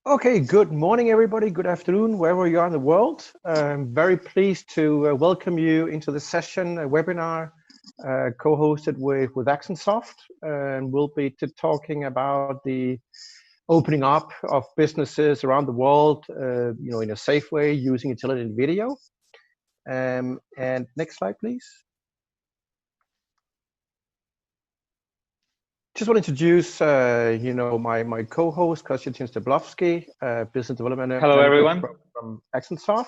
Okay, good morning, everybody. Good afternoon, wherever you are in the world. I'm very pleased to welcome you into the session, a webinar co-hosted with AxxonSoft. And we'll be talking about the opening up of businesses around the world, in a safe way using intelligent video. And next slide, please. Just want to introduce, my co-host, Konstantin Stablovsky, business development Hello, manager everyone. from AxxonSoft.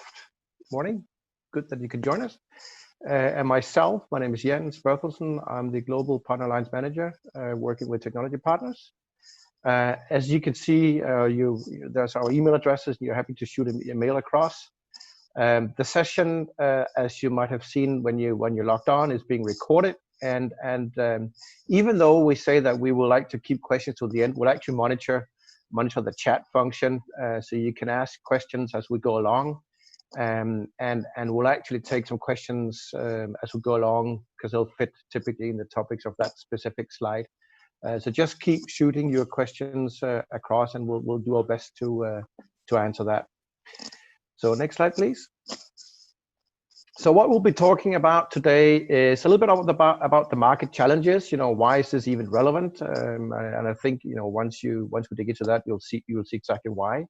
Morning. Good that you could join us. And myself, my name is Jens Bertelsen. I'm the global partner alliance manager, working with technology partners. As you can see, there's our email addresses. You're happy to shoot a mail across. The session, as you might have seen when you logged on, is being recorded. And even though we say that we would like to keep questions to the end, we'll actually monitor the chat function, so you can ask questions as we go along, and we'll actually take some questions as we go along, because they'll fit typically in the topics of that specific slide. So just keep shooting your questions across, and we'll do our best to answer that. So next slide, please. So what we'll be talking about today is a little bit about the market challenges. Why is this even relevant? And I think once we dig into that, you'll see exactly why.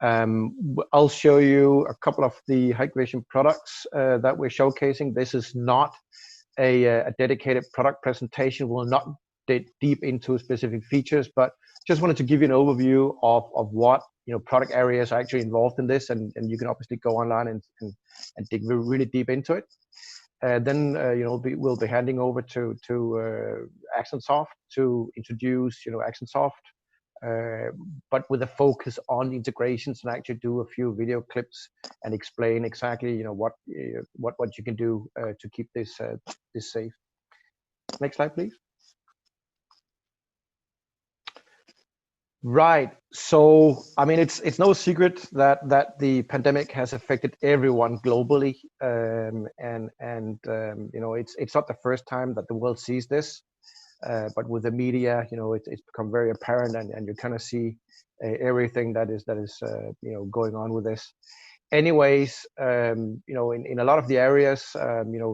I'll show you a couple of the Hikvision products that we're showcasing. This is not a dedicated product presentation. We'll not dig deep into specific features, but just wanted to give you an overview of what product areas are actually involved in this, and you can obviously go online and dig really deep into it. Then we'll be handing over to AxxonSoft to introduce AxxonSoft, but with a focus on the integrations, and actually do a few video clips and explain exactly what you can do to keep this safe. Next slide, please. Right. So, I mean, it's no secret that the pandemic has affected everyone globally, and it's not the first time that the world sees this, but with the media, it's become very apparent, and you kind of see everything that is going on with this. Anyways, in a lot of the areas,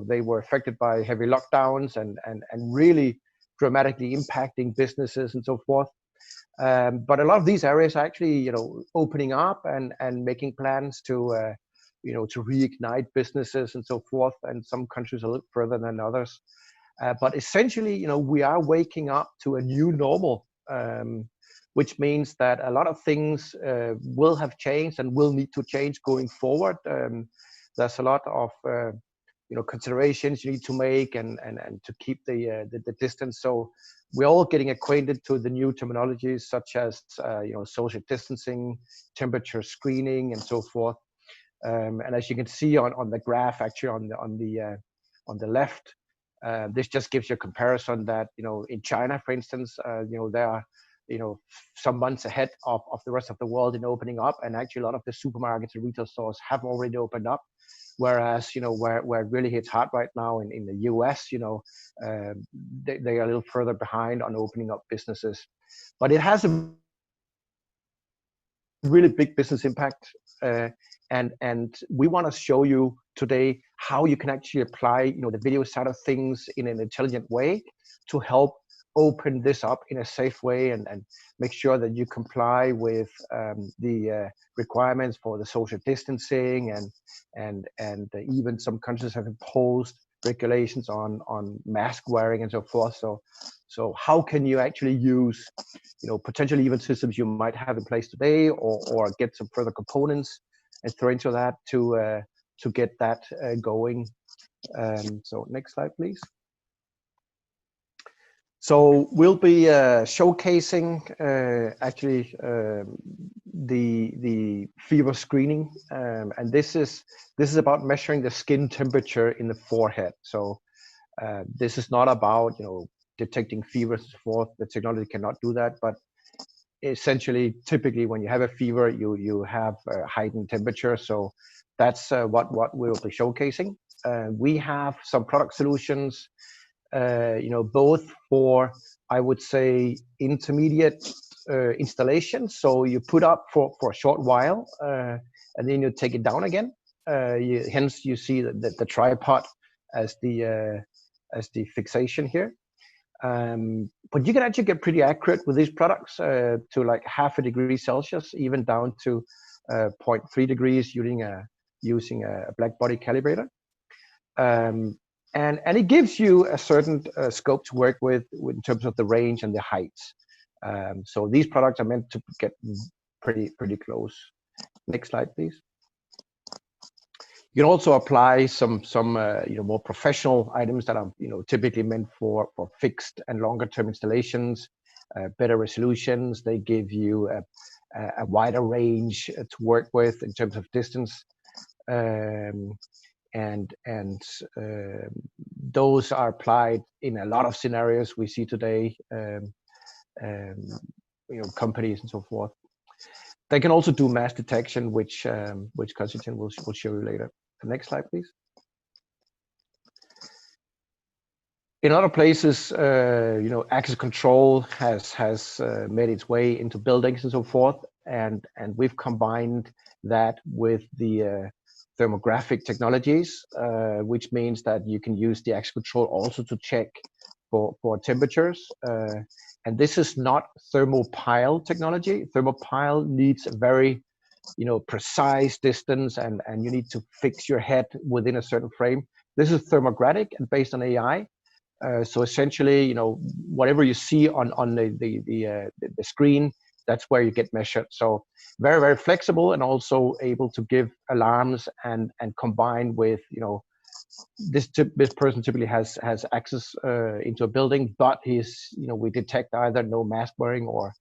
they were affected by heavy lockdowns and really dramatically impacting businesses and so forth. But a lot of these areas are actually, opening up and making plans to reignite businesses and so forth. And some countries a little further than others. But essentially, we are waking up to a new normal, which means that a lot of things will have changed and will need to change going forward. There's a lot of considerations you need to make and to keep the distance. So we're all getting acquainted to the new terminologies, such as social distancing, temperature screening, and so forth. And as you can see on the graph, actually on the left, this just gives you a comparison that in China, for instance, they are some months ahead of the rest of the world in opening up, and actually a lot of the supermarkets and retail stores have already opened up. Whereas, where it really hits hard right now in the US, they are a little further behind on opening up businesses. But it has a really big business impact. And we want to show you today how you can actually apply, the video side of things in an intelligent way to help open this up in a safe way and make sure that you comply with the requirements for the social distancing, and even some countries have imposed regulations on mask wearing and so forth. So how can you actually use potentially even systems you might have in place today, or get some further components and throw into that to get that going. So next slide, please. So we'll be showcasing actually the fever screening, and this is about measuring the skin temperature in the forehead. So this is not about detecting fever and so forth. The technology cannot do that, but essentially, typically when you have a fever, you have a heightened temperature. So that's what we'll be showcasing. We have some product solutions, both for, I would say, intermediate installation. So you put up for a short while, and then you take it down again. Hence, you see the tripod as the fixation here. But you can actually get pretty accurate with these products to like 0.5 degree Celsius, even down to 0.3 degrees using a black body calibrator. And it gives you a certain scope to work with in terms of the range and the heights. So these products are meant to get pretty close. Next slide, please. You can also apply some more professional items that are typically meant for fixed and longer term installations, better resolutions. They give you a wider range to work with in terms of distance, and those are applied in a lot of scenarios we see today. Companies and so forth. They can also do mass detection, which Konstantin will show you later. The next slide, please. In other places, access control has made its way into buildings and so forth, and we've combined that with the thermographic technologies, which means that you can use the access control also to check for temperatures. And this is not thermopile technology. Thermopile needs a very precise distance, and you need to fix your head within a certain frame. This is thermographic and based on AI. So essentially, whatever you see on the screen, that's where you get measured. So very, very flexible, and also able to give alarms and combine with this person typically has access into a building, but we detect either no mask wearing or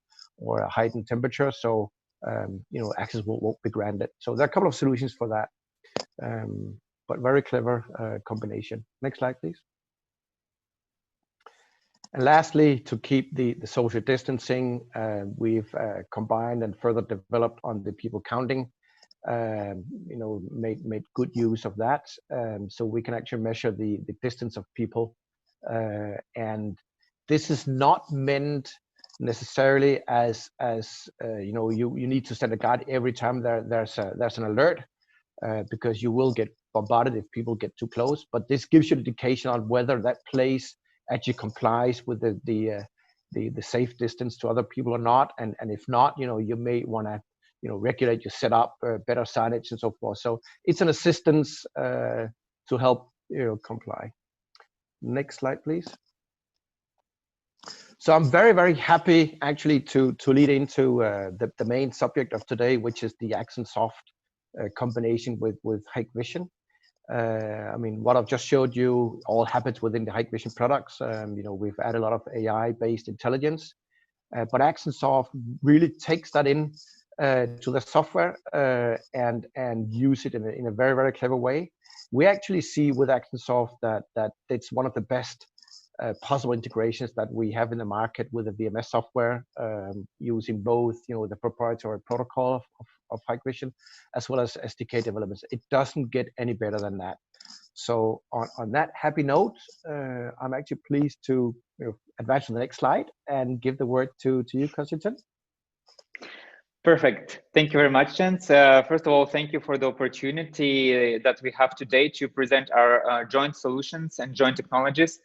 a heightened temperature, so access won't be granted. So there are a couple of solutions for that, but very clever combination. Next slide, please. And lastly, to keep the social distancing, we've combined and further developed on the people counting. Made good use of that, so we can actually measure the distance of people, and this is not meant necessarily as you need to set a guard every time there's an alert, because you will get bombarded if people get too close. But this gives you an indication on whether that place actually complies with the safe distance to other people or not, and if not, you may want to regulate your setup, better signage and so forth. So it's an assistance to help comply. Next slide, please. So I'm very, very happy actually to lead into the main subject of today, which is the AxxonSoft combination with Hikvision. I mean, what I've just showed you all happens within the Hikvision products. We've added a lot of AI-based intelligence, but AxxonSoft really takes that in to the software and use it in a very, very clever way. We actually see with AxxonSoft that it's one of the best possible integrations that we have in the market with the VMS software, using both the proprietary protocol of Hikvision as well as SDK developments. It doesn't get any better than that. So on that happy note, I'm actually pleased to advance to the next slide and give the word to you, Konstantin. Perfect. Thank you very much, Jens. First of all, thank you for the opportunity that we have today to present our joint solutions and joint technologies.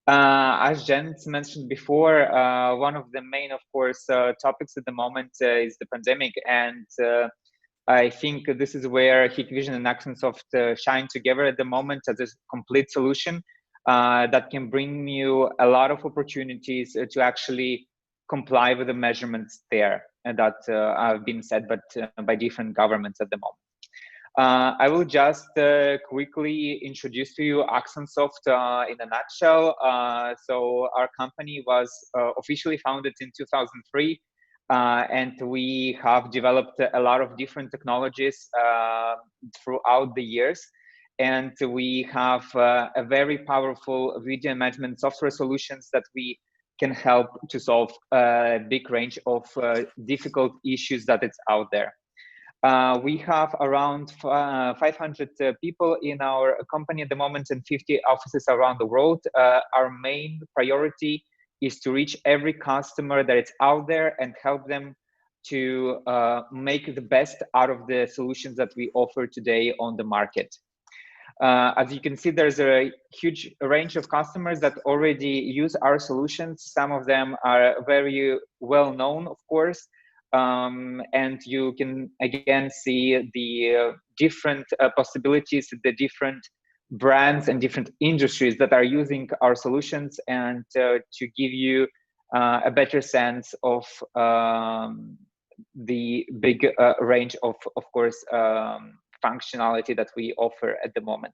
As Jens mentioned before, one of the main, of course, topics at the moment is the pandemic, and I think this is where Hikvision and AxxonSoft shine together at the moment as a complete solution that can bring you a lot of opportunities to actually comply with the measurements there that have been set by different governments at the moment. I will just quickly introduce to you AxxonSoft in a nutshell. So our company was officially founded in 2003, and we have developed a lot of different technologies throughout the years. And we have a very powerful video management software solutions that we can help to solve a big range of difficult issues that it's out there. We have around 500 people in our company at the moment and 50 offices around the world. Our main priority is to reach every customer that is out there and help them to make the best out of the solutions that we offer today on the market. As you can see, there's a huge range of customers that already use our solutions. Some of them are very well known, of course, and you can again see the different possibilities, the different brands and different industries that are using our solutions, and to give you a better sense of the big range of course, functionality that we offer at the moment.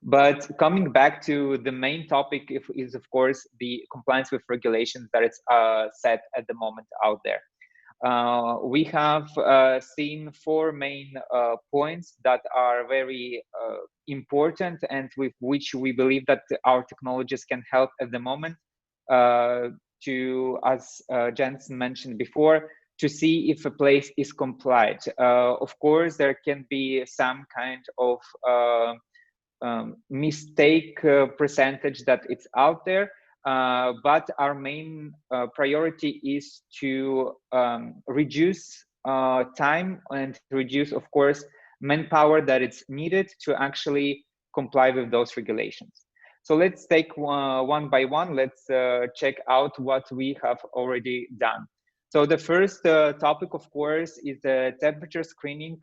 But coming back to the main topic is of course the compliance with regulations that is set at the moment out there. We have seen 4 main points that are very important and with which we believe that our technologies can help at the moment to, as Jens mentioned before, to see if a place is compliant. Of course, there can be some kind of mistake percentage that it's out there, but our main priority is to reduce time and reduce, of course, manpower that it's needed to actually comply with those regulations. So let's take one by one. Let's check out what we have already done. So the first topic, of course, is the temperature screening.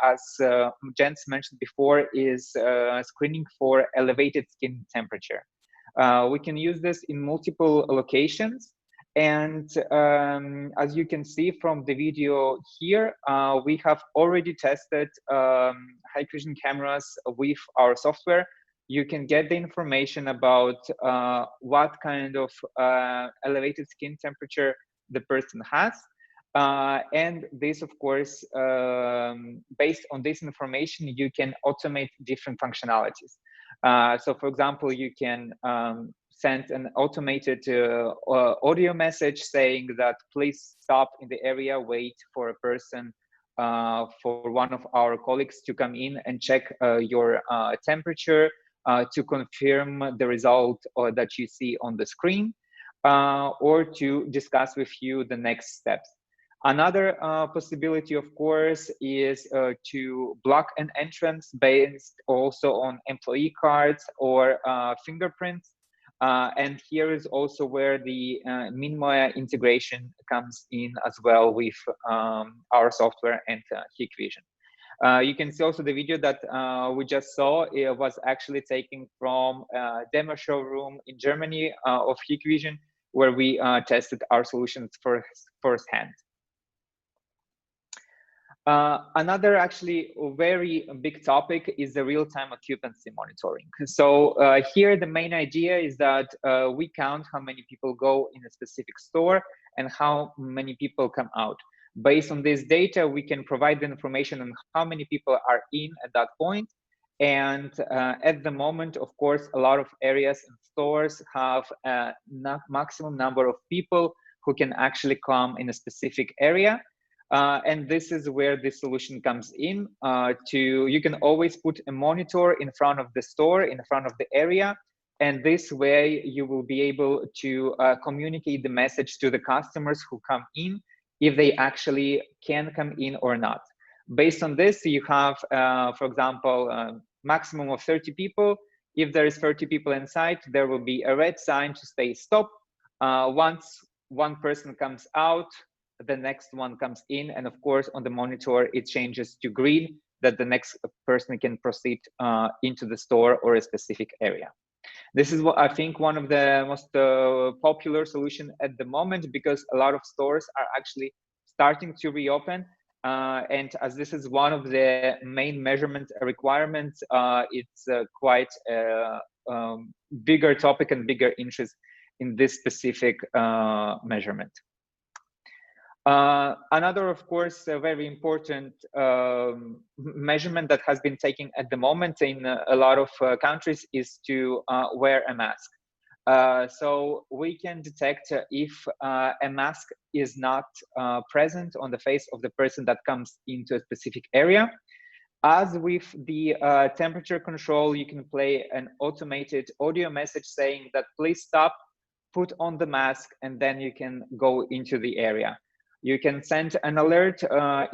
As Jens mentioned before, is screening for elevated skin temperature. We can use this in multiple locations. And as you can see from the video here, we have already tested Hikvision cameras with our software. You can get the information about what kind of elevated skin temperature the person has, and this, of course, based on this information, you can automate different functionalities. So for example, you can send an automated audio message saying that please stop in the area, wait for a person, for one of our colleagues to come in and check your temperature to confirm the result that you see on the screen. Or to discuss with you the next steps. Another possibility, of course, is to block an entrance based also on employee cards or fingerprints. And here is also where the Mimo integration comes in as well with our software and Hikvision. You can see also the video that we just saw. It was actually taken from a demo showroom in Germany of Hikvision, where we tested our solutions firsthand. Another actually very big topic is the real-time occupancy monitoring. So here the main idea is that we count how many people go in a specific store and how many people come out. Based on this data, we can provide the information on how many people are in at that point. And at the moment, of course, a lot of areas and stores have a maximum number of people who can actually come in a specific area. And this is where this solution comes in. You can always put a monitor in front of the store, in front of the area. And this way you will be able to communicate the message to the customers who come in, if they actually can come in or not. Based on this, you have, for example, maximum of 30 people. If there is 30 people inside, there will be a red sign to say stop. Once one person comes out, the next one comes in. And of course, on the monitor, it changes to green, that the next person can proceed into the store or a specific area. This is what I think one of the most popular solution at the moment, because a lot of stores are actually starting to reopen. And as this is one of the main measurement requirements, it's quite a bigger topic and bigger interest in this specific measurement. Another, of course, a very important measurement that has been taken at the moment in a lot of countries is to wear a mask. So we can detect if a mask is not present on the face of the person that comes into a specific area. As with the temperature control, you can play an automated audio message saying that please stop put on the mask, and then you can go into the area. You can send an alert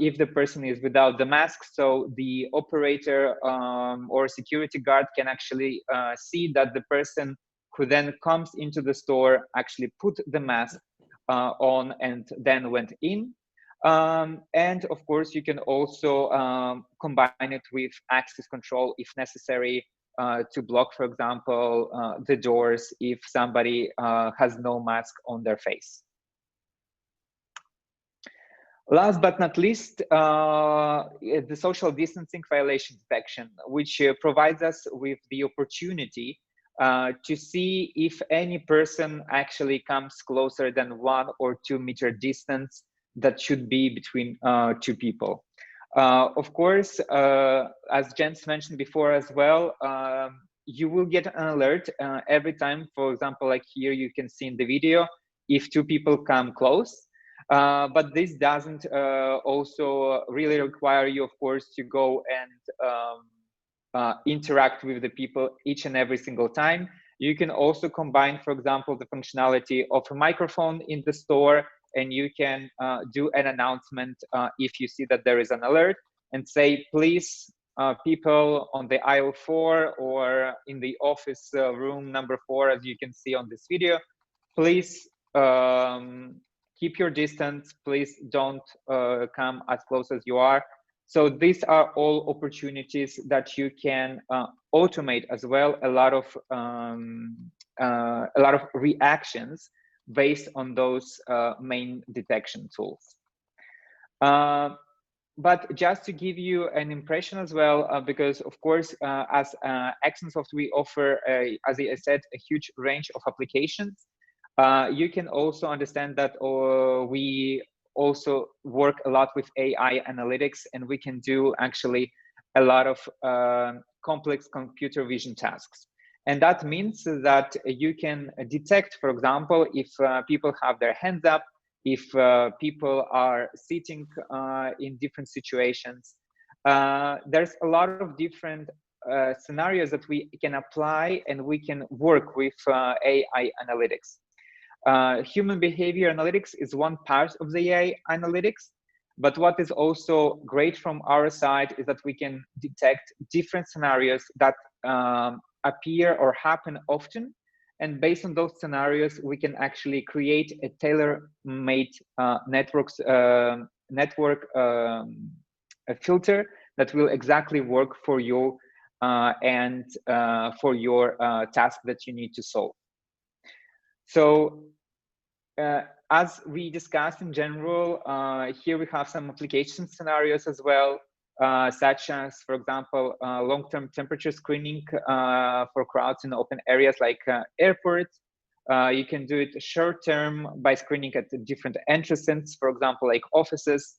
if the person is without the mask, so the operator or security guard can actually see that the person who then comes into the store actually put the mask on and then went in. And of course, you can also combine it with access control if necessary, to block, for example, the doors if somebody has no mask on their face. Last but not least, the social distancing violation detection, which provides us with the opportunity to see if any person actually comes closer than 1 or 2 meter distance that should be between 2 people. Of course, as Jens mentioned before as well, you will get an alert every time. For example, like here you can see in the video, if 2 people come close. But this doesn't also really require you, of course, to go and interact with the people each and every single time. You can also combine, for example, the functionality of a microphone in the store, and you can do an announcement if you see that there is an alert, and say, please, people on the aisle 4 or in the office room number 4, as you can see on this video, please keep your distance, please don't come as close as you are. So these are all opportunities that you can automate as well, a lot of reactions based on those main detection tools. But just to give you an impression as well, because of course, as AxxonSoft, we offer, as I said, a huge range of applications. You can also understand that we also work a lot with AI analytics, and we can do actually a lot of complex computer vision tasks. And that means that you can detect, for example, if people have their hands up, if people are sitting in different situations. There's a lot of different scenarios that we can apply, and we can work with AI analytics. Human behavior analytics is one part of the AI analytics, but what is also great from our side is that we can detect different scenarios that appear or happen often, and based on those scenarios, we can actually create a tailor-made network a filter that will exactly work for you and for your task that you need to solve. So as we discussed in general, here we have some application scenarios as well, such as, for example, long-term temperature screening for crowds in open areas like airports. You can do it short-term by screening at different entrances, for example, like offices.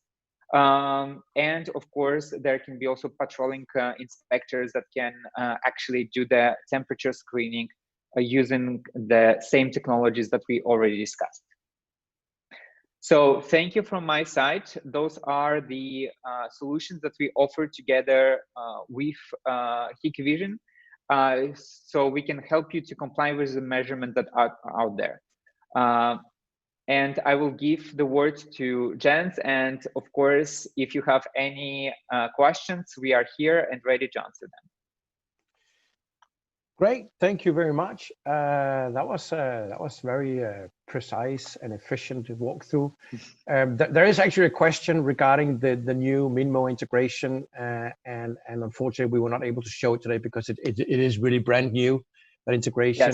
And of course, there can be also patrolling inspectors that can actually do the temperature screening using the same technologies that we already discussed. So thank you from my side. Those are the solutions that we offer together with Hikvision. So we can help you to comply with the measurements that are out there. And I will give the word to Jens. And of course, if you have any questions, we are here and ready to answer them. Great, thank you very much. That was very precise and efficient walkthrough. There is actually a question regarding the new Mimo integration, and unfortunately we were not able to show it today because it is really brand new, that integration.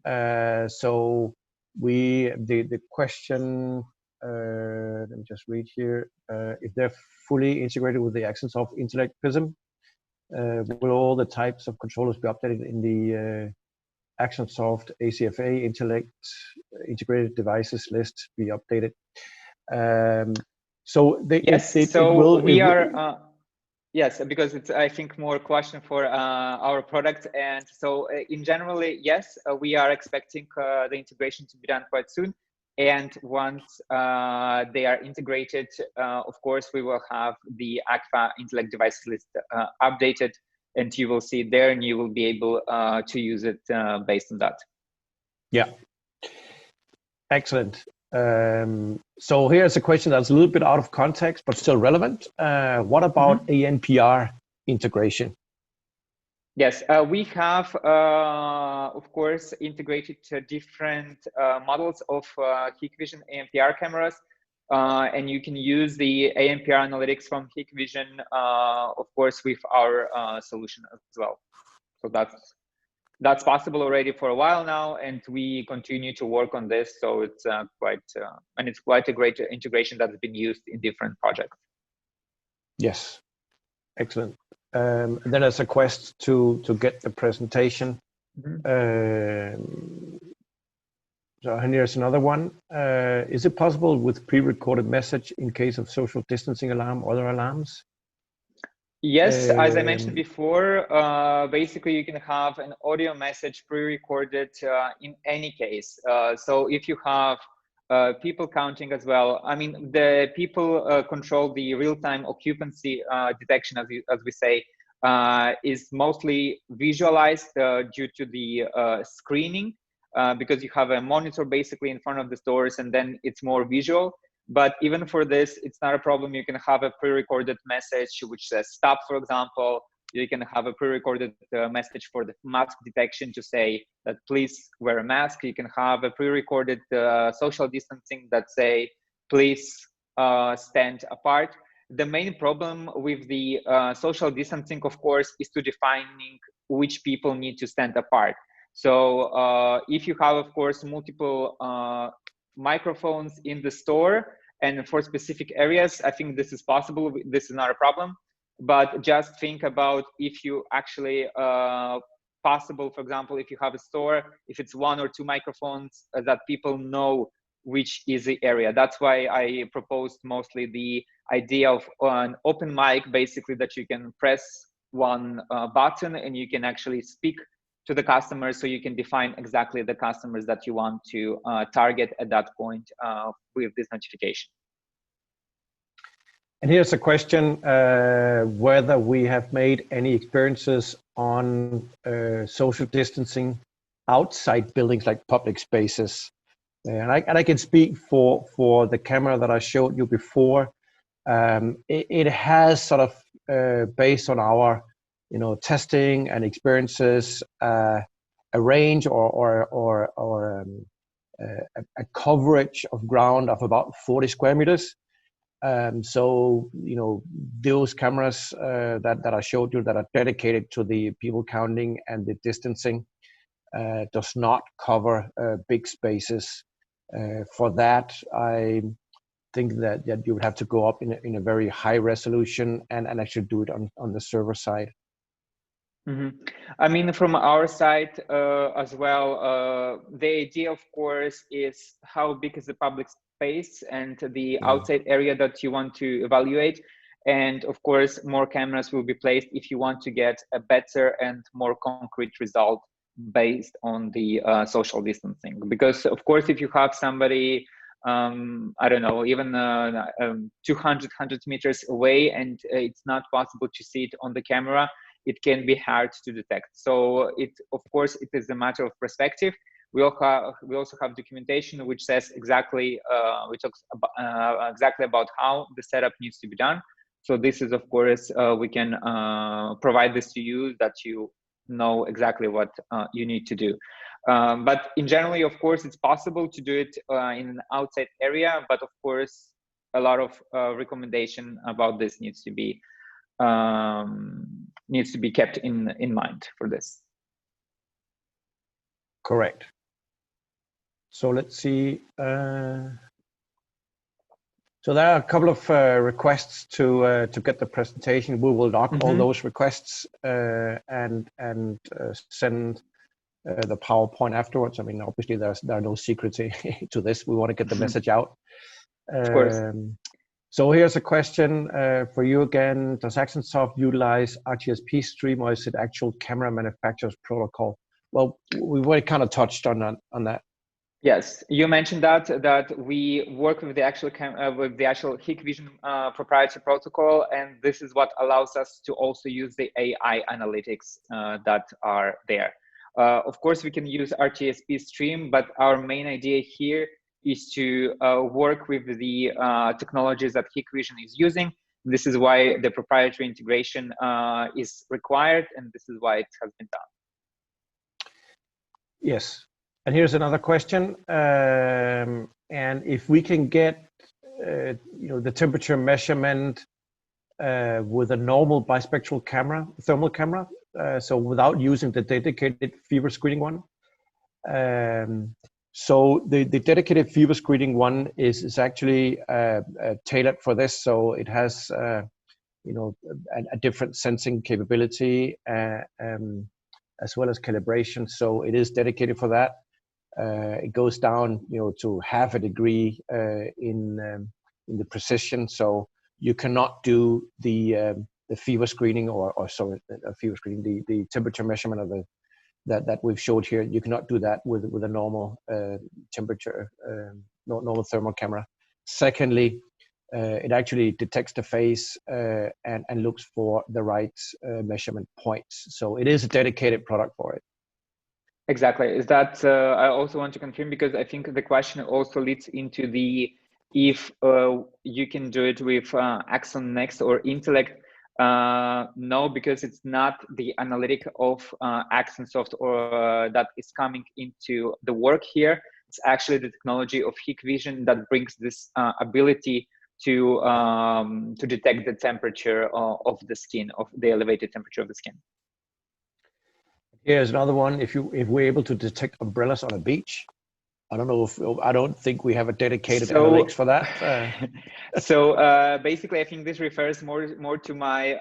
Yes. So the question, let me just read here, if they're fully integrated with the AxxonSoft Intellect Prism, will all the types of controllers be updated in the AxxonSoft ACFA Intellect integrated devices list be updated? So yes, yes, because it's, I think, more question for our product. And so in general, yes, we are expecting the integration to be done quite soon. And once they are integrated, of course, we will have the ACFA Intellect devices list updated, and you will see it there, and you will be able to use it based on that. Yeah. Excellent. So here's a question that's a little bit out of context, but still relevant. What about AMPR integration? Yes, we have, of course, integrated different models of Hikvision AMPR cameras, and you can use the AMPR analytics from Hikvision, of course, with our solution as well. So that's possible already for a while now, and we continue to work on this. So it's quite a great integration that's been used in different projects. Yes, excellent. Then there's a quest to get the presentation. So here's another one. Is it possible with pre-recorded message in case of social distancing alarm or other alarms? Yes, as I mentioned before, basically you can have an audio message pre-recorded in any case. So if you have people counting as well, I mean, the people control the real-time occupancy detection, as we say, is mostly visualized due to the screening, because you have a monitor basically in front of the stores, and then it's more visual. But even for this, it's not a problem. You can have a pre-recorded message which says stop, for example. You can have a pre-recorded message for the mask detection to say that please wear a mask. You can have a pre-recorded social distancing that say please stand apart. The main problem with the social distancing, of course, is to defining which people need to stand apart. So if you have, of course, multiple microphones in the store and for specific areas, I think this is possible. This is not a problem. But just think about if you actually possible, for example, if you have a store, if it's 1 or 2 microphones that people know which is the area. That's why I proposed mostly the idea of an open mic, basically that you can press one button and you can actually speak to the customers, so you can define exactly the customers that you want to target at that point with this notification. And here's a question, whether we have made any experiences on social distancing outside buildings like public spaces. And I can speak for the camera that I showed you before. It has sort of, based on our testing and experiences, a range or a coverage of ground of about 40 square meters. So those cameras that I showed you that are dedicated to the people counting and the distancing does not cover big spaces. For that, I think that you would have to go up in a very high resolution and actually do it on the server side. I mean, from our side as well, the idea, of course, is how big is the public space and the outside area that you want to evaluate. And of course, more cameras will be placed if you want to get a better and more concrete result based on the social distancing. Because of course, if you have somebody, I don't know, even 200 meters away and it's not possible to see it on the camera, it can be hard to detect. So of course, it is a matter of perspective. We also have documentation which says exactly, which talks about, exactly about how the setup needs to be done. So this is, of course, we can provide this to you, that you know exactly what you need to do. But in generally, of course, it's possible to do it in an outside area, but of course, a lot of recommendation about this needs to be kept in mind for this. Correct. So let's see. So there are a couple of requests to get the presentation. We will log all those requests and send the PowerPoint afterwards. I mean, obviously there are no secrets to this. We want to get the message out. Of course. So here's a question for you again. Does AxxonSoft utilize RTPS stream, or is it actual camera manufacturer's protocol? Well, we've already kind of touched on that. Yes, you mentioned that we work with the actual Hikvision proprietary protocol, and this is what allows us to also use the AI analytics that are there. Of course, we can use RTPS stream, but our main idea here is to work with the technologies that Hikvision is using. This is why the proprietary integration is required, and this is why it has been done. Yes, and here's another question. And if we can get, the temperature measurement with a normal bispectral camera, thermal camera, so without using the dedicated fever screening one. So the dedicated fever screening one is actually tailored for this. So it has, a different sensing capability as well as calibration. So it is dedicated for that. It goes down, to half a degree in the precision. So you cannot do the fever screening or sorry, fever screening, the temperature measurement of that we've showed here. You cannot do that with a normal temperature, normal thermal camera. Secondly, it actually detects the face and looks for the right measurement points. So it is a dedicated product for it. Exactly. Is that I also want to confirm, because I think the question also leads into the if you can do it with Axon Next or Intellect. No, because it's not the analytic of AxxonSoft or that is coming into the work here. It's actually the technology of Hikvision that brings this ability to detect the temperature of the skin, of the elevated temperature of the skin. Here's another one. If we're able to detect umbrellas on a beach, I don't think we have a dedicated analytics for that. So basically, I think this refers more to my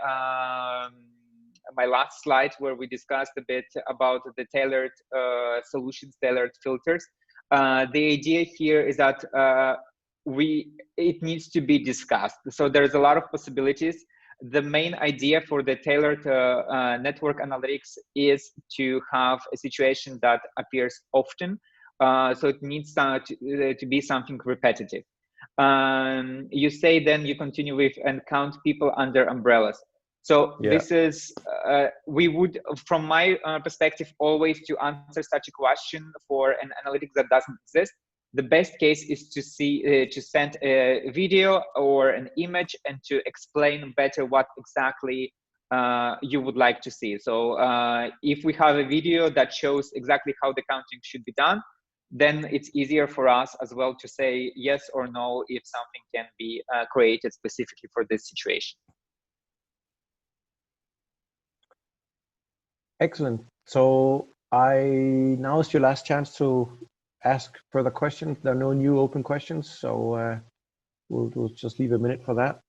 my last slide, where we discussed a bit about the tailored solutions, tailored filters. The idea here is that it needs to be discussed. So there's a lot of possibilities. The main idea for the tailored network analytics is to have a situation that appears often. So it needs to be something repetitive. You say then you continue with and count people under umbrellas. So yeah. This is, we would, from my perspective, always to answer such a question for an analytics that doesn't exist. The best case is to see, to send a video or an image and to explain better what exactly you would like to see. So if we have a video that shows exactly how the counting should be done, then it's easier for us as well to say yes or no if something can be created specifically for this situation. Excellent. So now is your last chance to ask further questions. There are no new open questions, so we'll just leave a minute for that.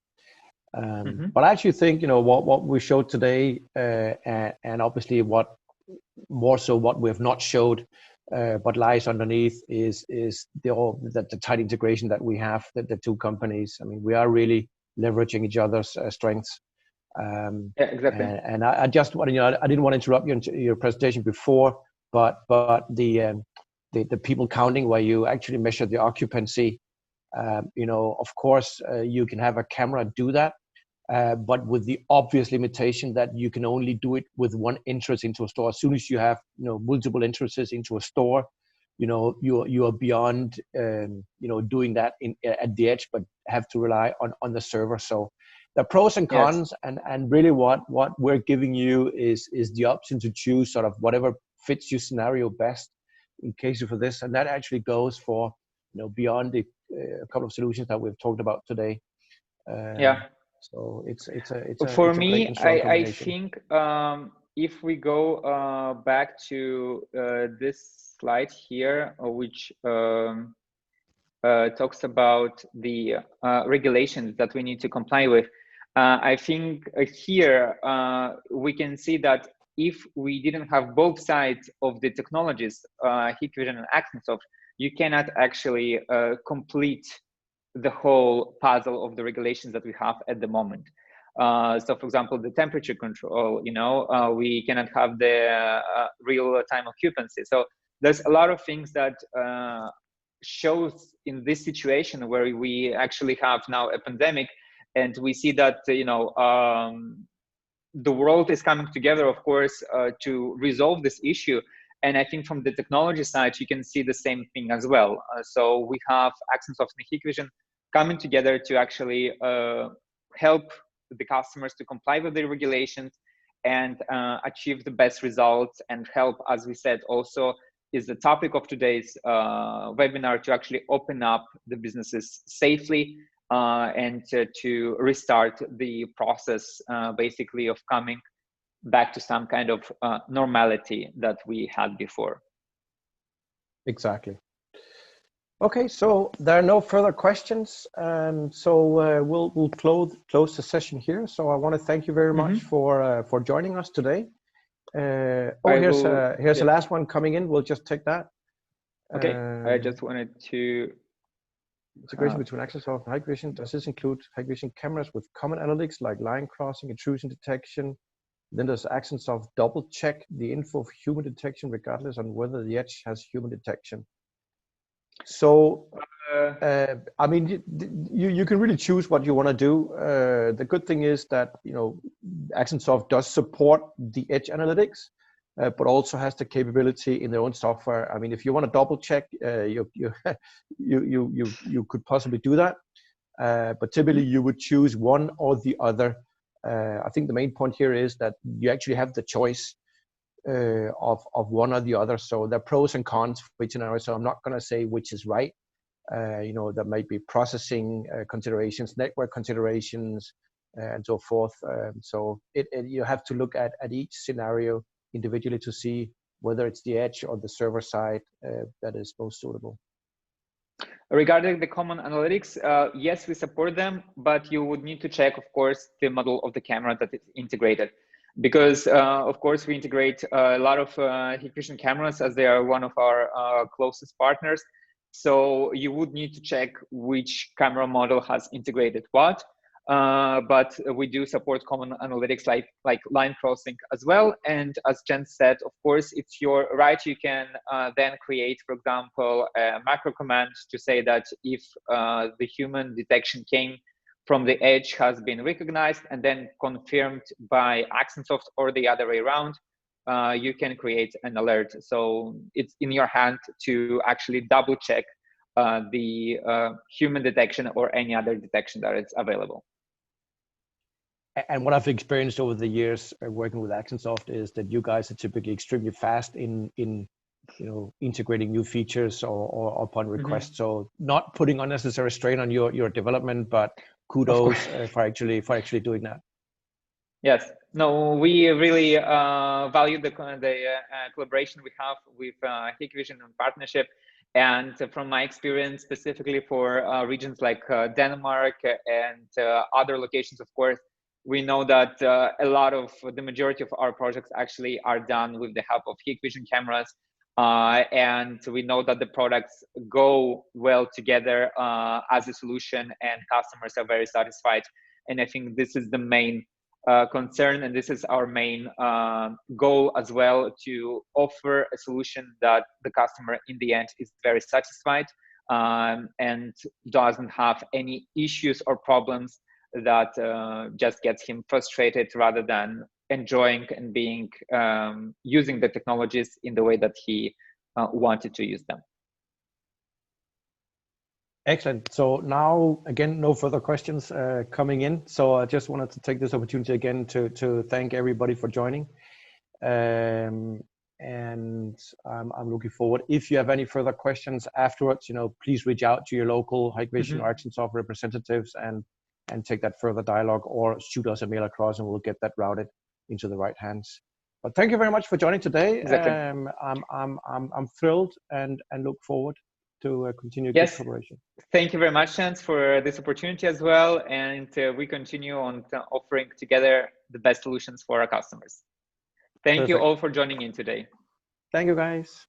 But I actually think, what we showed today, and obviously what we have not showed, but lies underneath is the tight integration that we have, the two companies. I mean, we are really leveraging each other's strengths. Yeah, exactly. And I just want I didn't want to interrupt you in your presentation before, but the people counting, where you actually measure the occupancy, of course you can have a camera do that, but with the obvious limitation that you can only do it with one entrance into a store. As soon as you have multiple entrances into a store, you are beyond doing that at the edge, but have to rely on the server. So the pros and cons, yes. and really what we're giving you is the option to choose sort of whatever fits your scenario best in case for this, and that actually goes for beyond the a couple of solutions that we've talked about today. Yeah. So it's for me, I think if we go back to this slide here, which talks about the regulations that we need to comply with, I think here we can see that if we didn't have both sides of the technologies, Hikvision and AxxonSoft, you cannot actually complete the whole puzzle of the regulations that we have at the moment. So for example, the temperature control, we cannot have the real-time occupancy. So there's a lot of things that shows in this situation where we actually have now a pandemic, and we see that, the world is coming together, of course, to resolve this issue. And I think from the technology side, you can see the same thing as well. So we have AxxonSoft and Hikvision coming together to actually help the customers to comply with the regulations and achieve the best results, and help, as we said, also is the topic of today's webinar, to actually open up the businesses safely and to restart the process basically of coming back to some kind of normality that we had before. Exactly. Okay, so there are no further questions, so we'll close the session here. So I want to thank you very much for joining us today. Here's the last one coming in. We'll just take that. Okay, I just wanted to. Integration between AxxonSoft and Hikvision. Does this include Hikvision cameras with common analytics like line crossing, intrusion detection? Then does AxxonSoft double check the info of human detection regardless on whether the edge has human detection? So, I mean, you can really choose what you want to do. The good thing is that, you know, AxxonSoft does support the edge analytics, but also has the capability in their own software. I mean, if you want to double check, you could possibly do that, but typically you would choose one or the other. I think the main point here is that you actually have the choice of one or the other. So there are pros and cons for each scenario. So I'm not going to say which is right. You know, there might be processing considerations, network considerations, and so forth. So you have to look at each scenario individually to see whether it's the edge or the server side that is most suitable. Regarding the common analytics, yes, we support them, but you would need to check, of course, the model of the camera that is integrated. Because, of course, we integrate a lot of Hikvision cameras, as they are one of our closest partners. So you would need to check which camera model has integrated what. But we do support common analytics like line crossing as well. And as Jen said, of course, if you're right, you can then create, for example, a macro command to say that if the human detection came from the edge has been recognized and then confirmed by AxxonSoft or the other way around, you can create an alert. So it's in your hand to actually double check the human detection or any other detection that is available. And what I've experienced over the years working with AxxonSoft is that you guys are typically extremely fast in you know, integrating new features or upon request. So not putting unnecessary strain on your development, but kudos for actually doing that. Yes, no, we really value the collaboration we have with Hikvision and partnership. And from my experience, specifically for regions like Denmark and other locations, of course, we know that the majority of our projects actually are done with the help of Hikvision cameras. And we know that the products go well together as a solution, and customers are very satisfied. And I think this is the main concern, and this is our main goal as well, to offer a solution that the customer in the end is very satisfied and doesn't have any issues or problems that just gets him frustrated, rather than enjoying and being using the technologies in the way that he wanted to use them. Excellent. So now, again, no further questions coming in. So I just wanted to take this opportunity again to thank everybody for joining. And I'm looking forward. If you have any further questions afterwards, you know, please reach out to your local Hikvision or AxxonSoft representatives and take that further dialogue, or shoot us a mail across, and we'll get that routed into the right hands. But thank you very much for joining today. Exactly. I'm thrilled and look forward to continue good collaboration. Thank you very much, Chance, for this opportunity as well. And we continue on offering together the best solutions for our customers. Thank you all for joining in today. Thank you, guys.